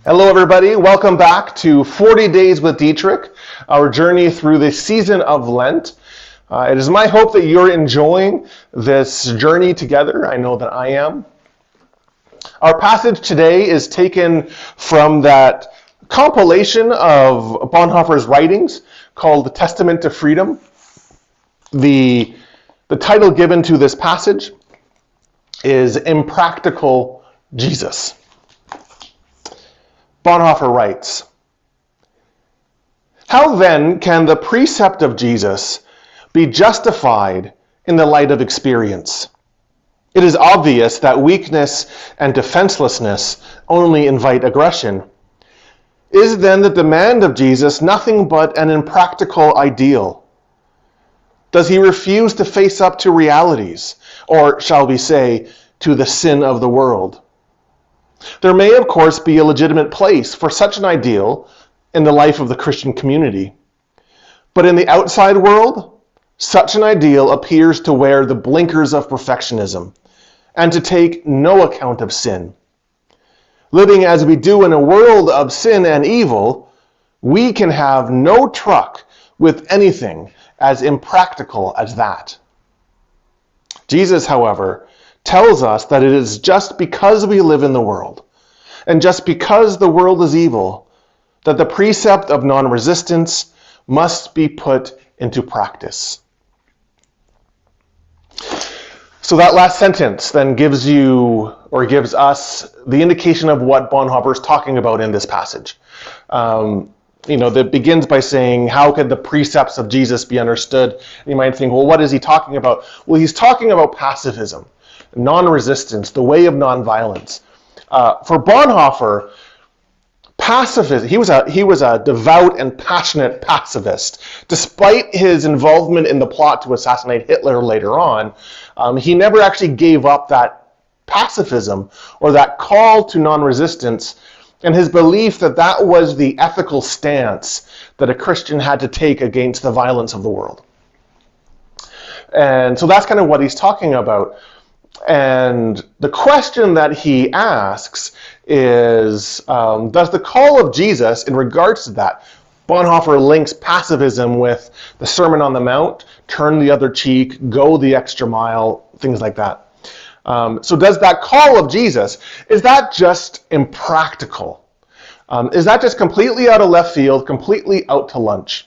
Hello everybody, welcome back to 40 Days with Dietrich, our journey through the season of Lent. It is my hope that you're enjoying this journey together. I know that I am. Our passage today is taken from that compilation of Bonhoeffer's writings called The Testament to Freedom. The title given to this passage is Impractical Jesus. Bonhoeffer writes, "How then can the precept of Jesus be justified in the light of experience? It is obvious that weakness and defenselessness only invite aggression. Is then the demand of Jesus nothing but an impractical ideal? Does he refuse to face up to realities, or shall we say, to the sin of the world? There may, of course, be a legitimate place for such an ideal in the life of the Christian community. But in the outside world, such an ideal appears to wear the blinkers of perfectionism and to take no account of sin. Living as we do in a world of sin and evil, we can have no truck with anything as impractical as that. Jesus, however, tells us that it is just because we live in the world, and just because the world is evil, that the precept of non-resistance must be put into practice." So that last sentence then gives us the indication of what Bonhoeffer is talking about in this passage. That begins by saying, how could the precepts of Jesus be understood? And you might think, well, what is he talking about? Well, he's talking about pacifism, non-resistance, the way of non-violence. For Bonhoeffer, pacifism, he was a devout and passionate pacifist. Despite his involvement in the plot to assassinate Hitler later on, he never actually gave up that pacifism or that call to non-resistance and his belief that that was the ethical stance that a Christian had to take against the violence of the world. And so that's kind of what he's talking about. And the question that he asks is, does the call of Jesus in regards to that, Bonhoeffer links pacifism with the Sermon on the Mount, turn the other cheek, go the extra mile, things like that. So does that call of Jesus, is that just impractical? Is that just completely out of left field, completely out to lunch?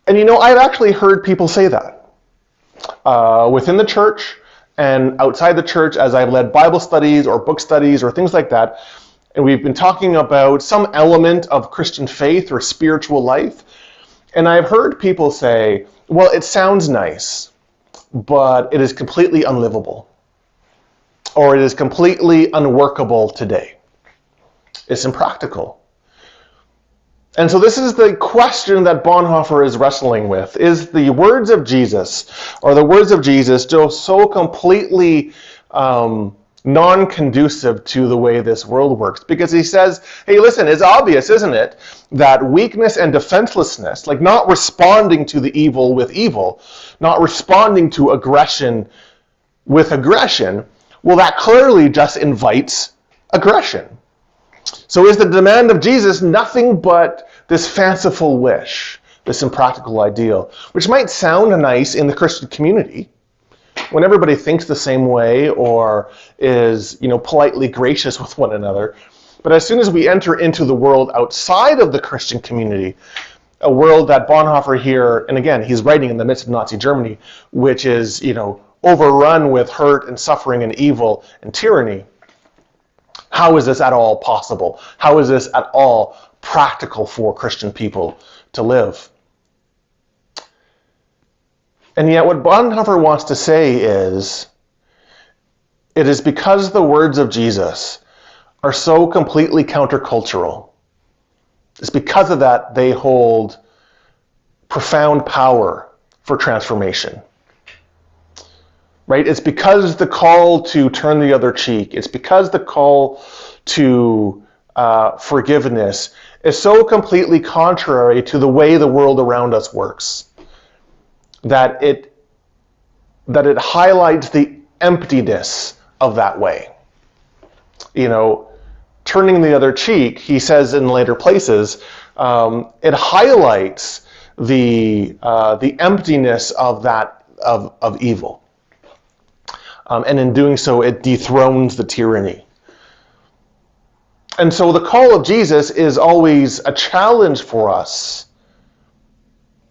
And I've actually heard people say that. Within the church and outside the church, as I've led Bible studies or book studies or things like that, and we've been talking about some element of Christian faith or spiritual life, and I've heard people say, well, it sounds nice, but it is completely unlivable, or it is completely unworkable today. It's impractical. And so this is the question that Bonhoeffer is wrestling with. Is the words of Jesus, or the words of Jesus, just so completely non-conducive to the way this world works? Because he says, hey, listen, it's obvious, isn't it, that weakness and defenselessness, like not responding to the evil with evil, not responding to aggression with aggression, well, that clearly just invites aggression. So is the demand of Jesus nothing but this fanciful wish, this impractical ideal, which might sound nice in the Christian community when everybody thinks the same way or is, politely gracious with one another. But as soon as we enter into the world outside of the Christian community, a world that Bonhoeffer here, and again, he's writing in the midst of Nazi Germany, which is, overrun with hurt and suffering and evil and tyranny, how is this at all possible? How is this at all practical for Christian people to live? And yet what Bonhoeffer wants to say is, it is because the words of Jesus are so completely countercultural. It's because of that they hold profound power for transformation. Right? It's because the call to turn the other cheek, it's because the call to forgiveness is so completely contrary to the way the world around us works, that it highlights the emptiness of that way. turning the other cheek, he says in later places, it highlights the emptiness of that of evil, and in doing so, it dethrones the tyranny. And so the call of Jesus is always a challenge for us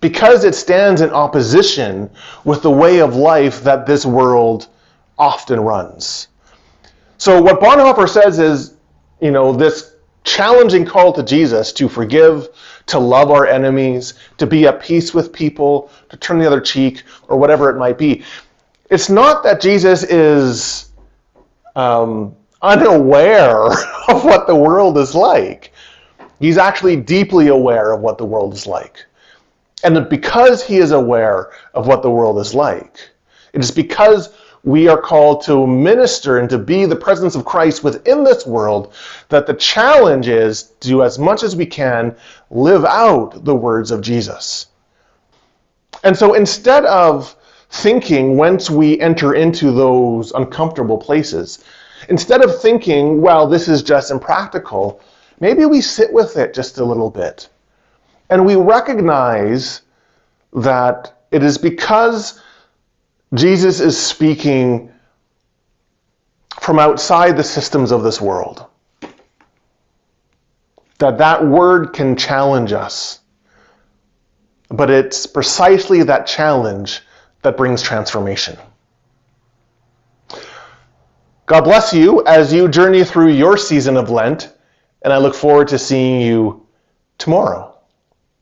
because it stands in opposition with the way of life that this world often runs. So what Bonhoeffer says is, this challenging call to Jesus to forgive, to love our enemies, to be at peace with people, to turn the other cheek, or whatever it might be. It's not that Jesus is unaware of what the world is like. He's actually deeply aware of what the world is like. And because he is aware of what the world is like, it is because we are called to minister and to be the presence of Christ within this world that the challenge is to do as much as we can live out the words of Jesus. And so instead of thinking once we enter into those uncomfortable places, instead of thinking, well, this is just impractical, maybe we sit with it just a little bit. And we recognize that it is because Jesus is speaking from outside the systems of this world that word can challenge us. But it's precisely that challenge that brings transformation. God bless you as you journey through your season of Lent, and I look forward to seeing you tomorrow.